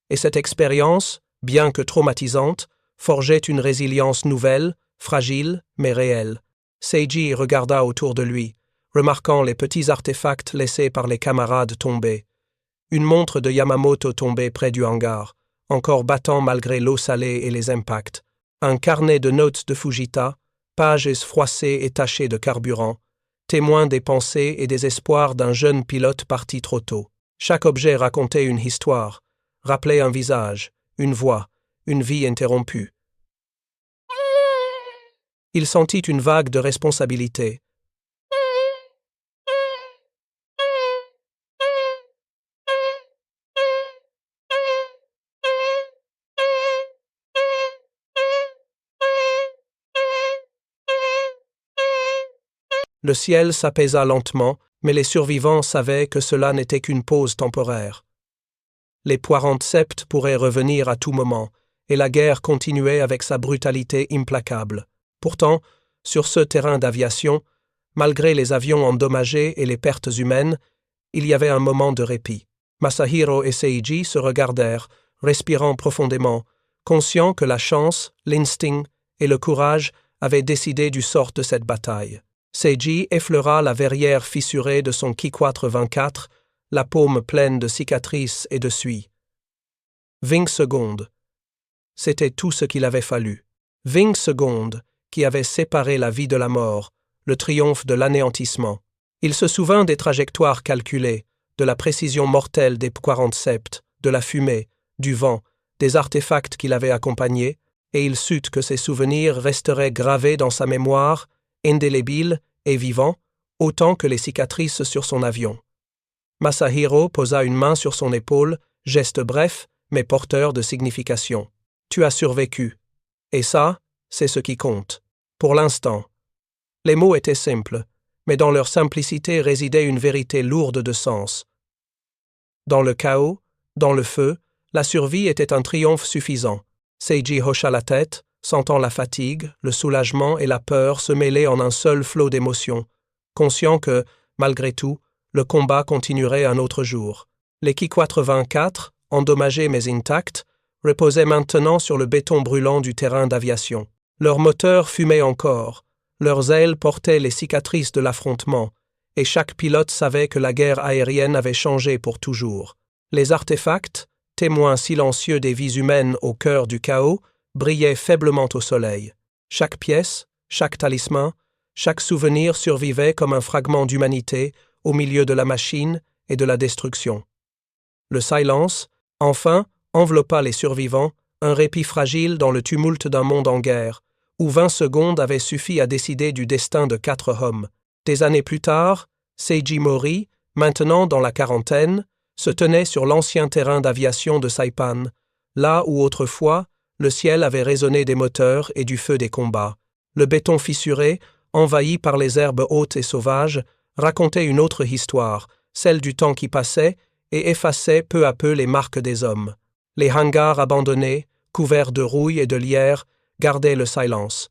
et cette expérience, bien que traumatisante, forgeait une résilience nouvelle, fragile, mais réelle. Seiji regarda autour de lui, remarquant les petits artefacts laissés par les camarades tombés. Une montre de Yamamoto tombée près du hangar, encore battant malgré l'eau salée et les impacts. Un carnet de notes de Fujita, pages froissées et tachées de carburant, témoin des pensées et des espoirs d'un jeune pilote parti trop tôt. Chaque objet racontait une histoire, rappelait un visage, une voix, une vie interrompue. Il sentit une vague de responsabilité. Le ciel s'apaisa lentement, mais les survivants savaient que cela n'était qu'une pause temporaire. Les 40 septs pourraient revenir à tout moment, et la guerre continuait avec sa brutalité implacable. Pourtant, sur ce terrain d'aviation, malgré les avions endommagés et les pertes humaines, il y avait un moment de répit. Masahiro et Seiji se regardèrent, respirant profondément, conscients que la chance, l'instinct et le courage avaient décidé du sort de cette bataille. Seiji effleura la verrière fissurée de son Ki-4 24, la paume pleine de cicatrices et de suie. 20 secondes. C'était tout ce qu'il avait fallu. 20 secondes qui avaient séparé la vie de la mort, le triomphe de l'anéantissement. Il se souvint des trajectoires calculées, de la précision mortelle des P-47, de la fumée, du vent, des artefacts qui l'avaient accompagné, et il sut que ces souvenirs resteraient gravés dans sa mémoire, indélébiles et vivants, autant que les cicatrices sur son avion. Masahiro posa une main sur son épaule, geste bref, mais porteur de signification. « Tu as survécu. Et ça, c'est ce qui compte. Pour l'instant. » Les mots étaient simples, mais dans leur simplicité résidait une vérité lourde de sens. Dans le chaos, dans le feu, la survie était un triomphe suffisant. Seiji hocha la tête, sentant la fatigue, le soulagement et la peur se mêler en un seul flot d'émotions, conscient que, malgré tout, le combat continuerait un autre jour. Les Ki-4 24, endommagés mais intacts, reposaient maintenant sur le béton brûlant du terrain d'aviation. Leurs moteurs fumaient encore, leurs ailes portaient les cicatrices de l'affrontement, et chaque pilote savait que la guerre aérienne avait changé pour toujours. Les artefacts, témoins silencieux des vies humaines au cœur du chaos, brillaient faiblement au soleil. Chaque pièce, chaque talisman, chaque souvenir survivait comme un fragment d'humanité au milieu de la machine et de la destruction. Le silence, enfin, enveloppa les survivants, un répit fragile dans le tumulte d'un monde en guerre, où 20 secondes avaient suffi à décider du destin de 4 hommes. Des années plus tard, Seiji Mori, maintenant dans la quarantaine, se tenait sur l'ancien terrain d'aviation de Saipan, là où autrefois le ciel avait résonné des moteurs et du feu des combats. Le béton fissuré, envahi par les herbes hautes et sauvages, racontait une autre histoire, celle du temps qui passait et effaçait peu à peu les marques des hommes. Les hangars abandonnés, couverts de rouille et de lierre, gardaient le silence.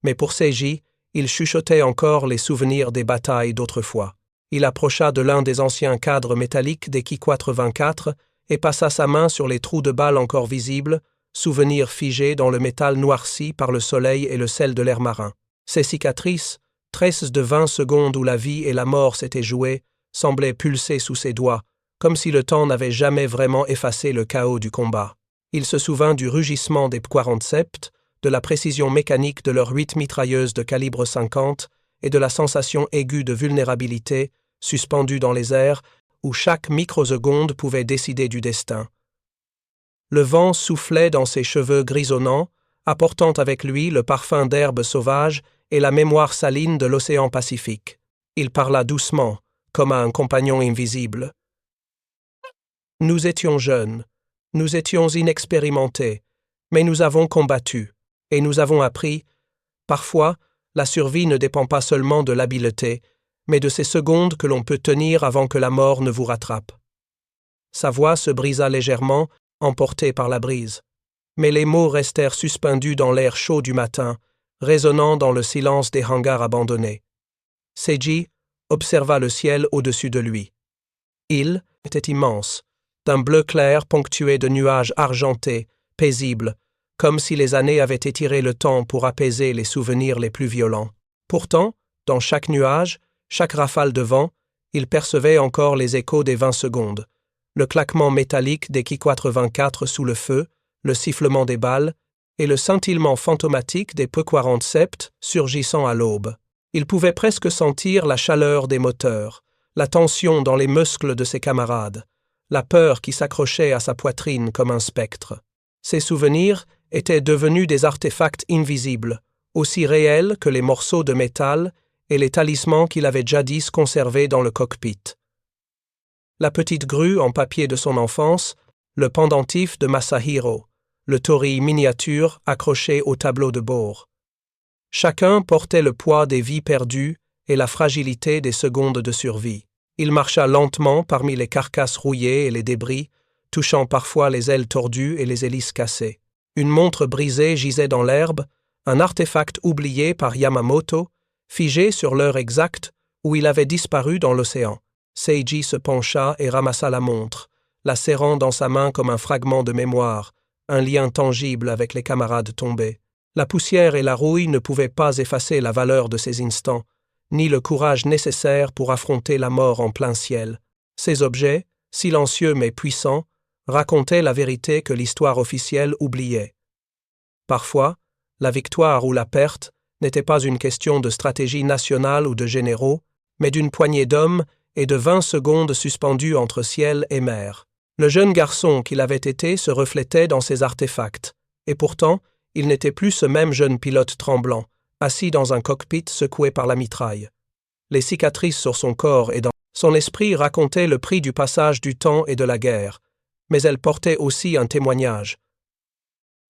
Mais pour Seiji, il chuchotait encore les souvenirs des batailles d'autrefois. Il approcha de l'un des anciens cadres métalliques des Ki-4 24 et passa sa main sur les trous de balles encore visibles, souvenirs figés dans le métal noirci par le soleil et le sel de l'air marin. Ces cicatrices, tresses de 20 secondes où la vie et la mort s'étaient jouées, semblaient pulser sous ses doigts, comme si le temps n'avait jamais vraiment effacé le chaos du combat. Il se souvint du rugissement des P-47, de la précision mécanique de leurs 8 mitrailleuses de calibre 50 et de la sensation aiguë de vulnérabilité, suspendue dans les airs, où chaque microseconde pouvait décider du destin. Le vent soufflait dans ses cheveux grisonnants, apportant avec lui le parfum d'herbes sauvages et la mémoire saline de l'océan Pacifique. Il parla doucement, comme à un compagnon invisible. « Nous étions jeunes, nous étions inexpérimentés, mais nous avons combattu, et nous avons appris, parfois, la survie ne dépend pas seulement de l'habileté, mais de ces secondes que l'on peut tenir avant que la mort ne vous rattrape. » Sa voix se brisa légèrement, emportée par la brise. Mais les mots restèrent suspendus dans l'air chaud du matin, résonnant dans le silence des hangars abandonnés. Seiji observa le ciel au-dessus de lui. Il était immense, d'un bleu clair ponctué de nuages argentés, paisibles, comme si les années avaient étiré le temps pour apaiser les souvenirs les plus violents. Pourtant, dans chaque nuage, chaque rafale de vent, il percevait encore les échos des 20 secondes, le claquement métallique des Ki-4 24 sous le feu, le sifflement des balles et le scintillement fantomatique des P-47 surgissant à l'aube. Il pouvait presque sentir la chaleur des moteurs, la tension dans les muscles de ses camarades, la peur qui s'accrochait à sa poitrine comme un spectre. Ses souvenirs étaient devenus des artefacts invisibles, aussi réels que les morceaux de métal et les talismans qu'il avait jadis conservés dans le cockpit. La petite grue en papier de son enfance, le pendentif de Masahiro, le torii miniature accroché au tableau de bord. Chacun portait le poids des vies perdues et la fragilité des secondes de survie. Il marcha lentement parmi les carcasses rouillées et les débris, touchant parfois les ailes tordues et les hélices cassées. Une montre brisée gisait dans l'herbe, un artefact oublié par Yamamoto, figé sur l'heure exacte où il avait disparu dans l'océan. Seiji se pencha et ramassa la montre, la serrant dans sa main comme un fragment de mémoire, un lien tangible avec les camarades tombés. La poussière et la rouille ne pouvaient pas effacer la valeur de ces instants, ni le courage nécessaire pour affronter la mort en plein ciel. Ces objets, silencieux mais puissants, racontaient la vérité que l'histoire officielle oubliait. Parfois, la victoire ou la perte n'était pas une question de stratégie nationale ou de généraux, mais d'une poignée d'hommes et de 20 secondes suspendues entre ciel et mer. Le jeune garçon qu'il avait été se reflétait dans ces artefacts, et pourtant, il n'était plus ce même jeune pilote tremblant, assis dans un cockpit secoué par la mitraille. Les cicatrices sur son corps et dans son esprit racontaient le prix du passage du temps et de la guerre, mais elles portaient aussi un témoignage.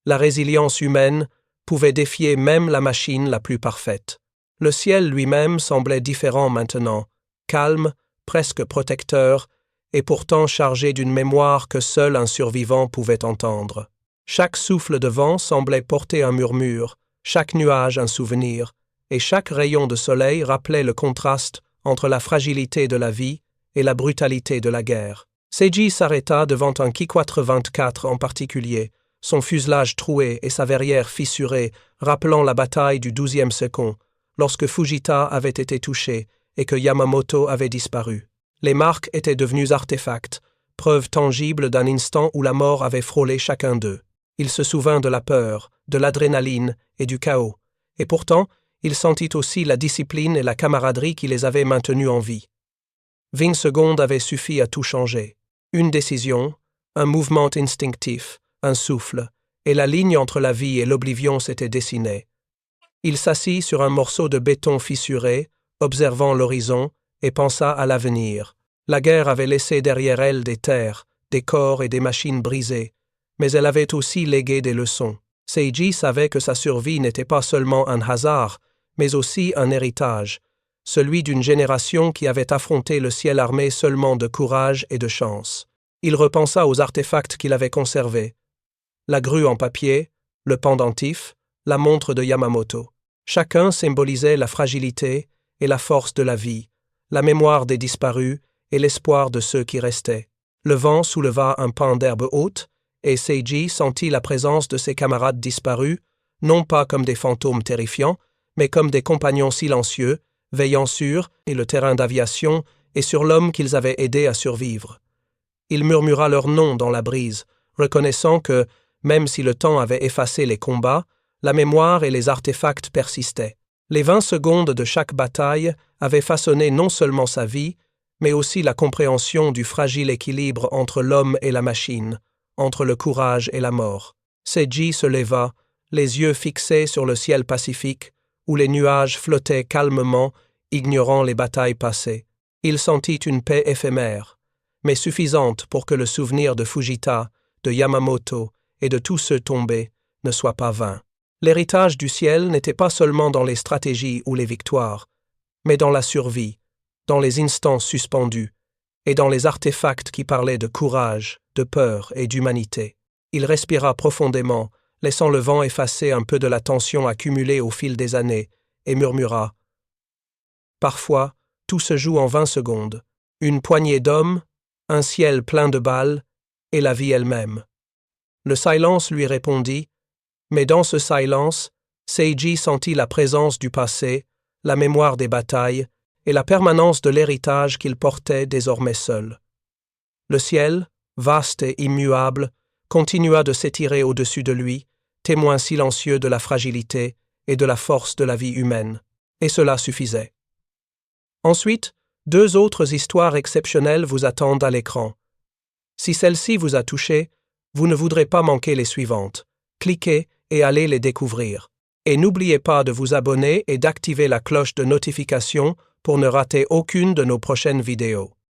La résilience humaine pouvait défier même la machine la plus parfaite. Le ciel lui-même semblait différent maintenant, calme, presque protecteur, et pourtant chargé d'une mémoire que seul un survivant pouvait entendre. Chaque souffle de vent semblait porter un murmure, chaque nuage un souvenir, et chaque rayon de soleil rappelait le contraste entre la fragilité de la vie et la brutalité de la guerre. Seiji s'arrêta devant un Ki-424 en particulier, son fuselage troué et sa verrière fissurée, rappelant la bataille du 12e second, lorsque Fujita avait été touché et que Yamamoto avait disparu. Les marques étaient devenues artefacts, preuve tangible d'un instant où la mort avait frôlé chacun d'eux. Il se souvint de la peur, de l'adrénaline et du chaos, et pourtant, il sentit aussi la discipline et la camaraderie qui les avaient maintenus en vie. 20 secondes avaient suffi à tout changer. Une décision, un mouvement instinctif, un souffle, et la ligne entre la vie et l'oblivion s'était dessinée. Il s'assit sur un morceau de béton fissuré, observant l'horizon, et pensa à l'avenir. La guerre avait laissé derrière elle des terres, des corps et des machines brisées, mais elle avait aussi légué des leçons. Seiji savait que sa survie n'était pas seulement un hasard, mais aussi un héritage, celui d'une génération qui avait affronté le ciel armé seulement de courage et de chance. Il repensa aux artefacts qu'il avait conservés. La grue en papier, le pendentif, la montre de Yamamoto. Chacun symbolisait la fragilité et la force de la vie, la mémoire des disparus et l'espoir de ceux qui restaient. Le vent souleva un pan d'herbe haute, et Seiji sentit la présence de ses camarades disparus, non pas comme des fantômes terrifiants, mais comme des compagnons silencieux, veillant sur le terrain d'aviation et sur l'homme qu'ils avaient aidé à survivre. Il murmura leur nom dans la brise, reconnaissant que, même si le temps avait effacé les combats, la mémoire et les artefacts persistaient. Les 20 secondes de chaque bataille avaient façonné non seulement sa vie, mais aussi la compréhension du fragile équilibre entre l'homme et la machine, entre le courage et la mort. Seiji se leva, les yeux fixés sur le ciel pacifique, où les nuages flottaient calmement, ignorant les batailles passées. Il sentit une paix éphémère, mais suffisante pour que le souvenir de Fujita, de Yamamoto et de tous ceux tombés ne soit pas vain. L'héritage du ciel n'était pas seulement dans les stratégies ou les victoires, mais dans la survie, dans les instants suspendus, et dans les artefacts qui parlaient de courage, de peur et d'humanité. Il respira profondément, laissant le vent effacer un peu de la tension accumulée au fil des années, et murmura « Parfois, tout se joue en 20 secondes. Une poignée d'hommes, un ciel plein de balles, et la vie elle-même. » Le silence lui répondit, mais dans ce silence, Seiji sentit la présence du passé, la mémoire des batailles et la permanence de l'héritage qu'il portait désormais seul. Le ciel, vaste et immuable, continua de s'étirer au-dessus de lui, témoin silencieux de la fragilité et de la force de la vie humaine, et cela suffisait. Ensuite, 2 autres histoires exceptionnelles vous attendent à l'écran. Si celle-ci vous a touché, vous ne voudrez pas manquer les suivantes. Cliquez et allez les découvrir. Et n'oubliez pas de vous abonner et d'activer la cloche de notification pour ne rater aucune de nos prochaines vidéos.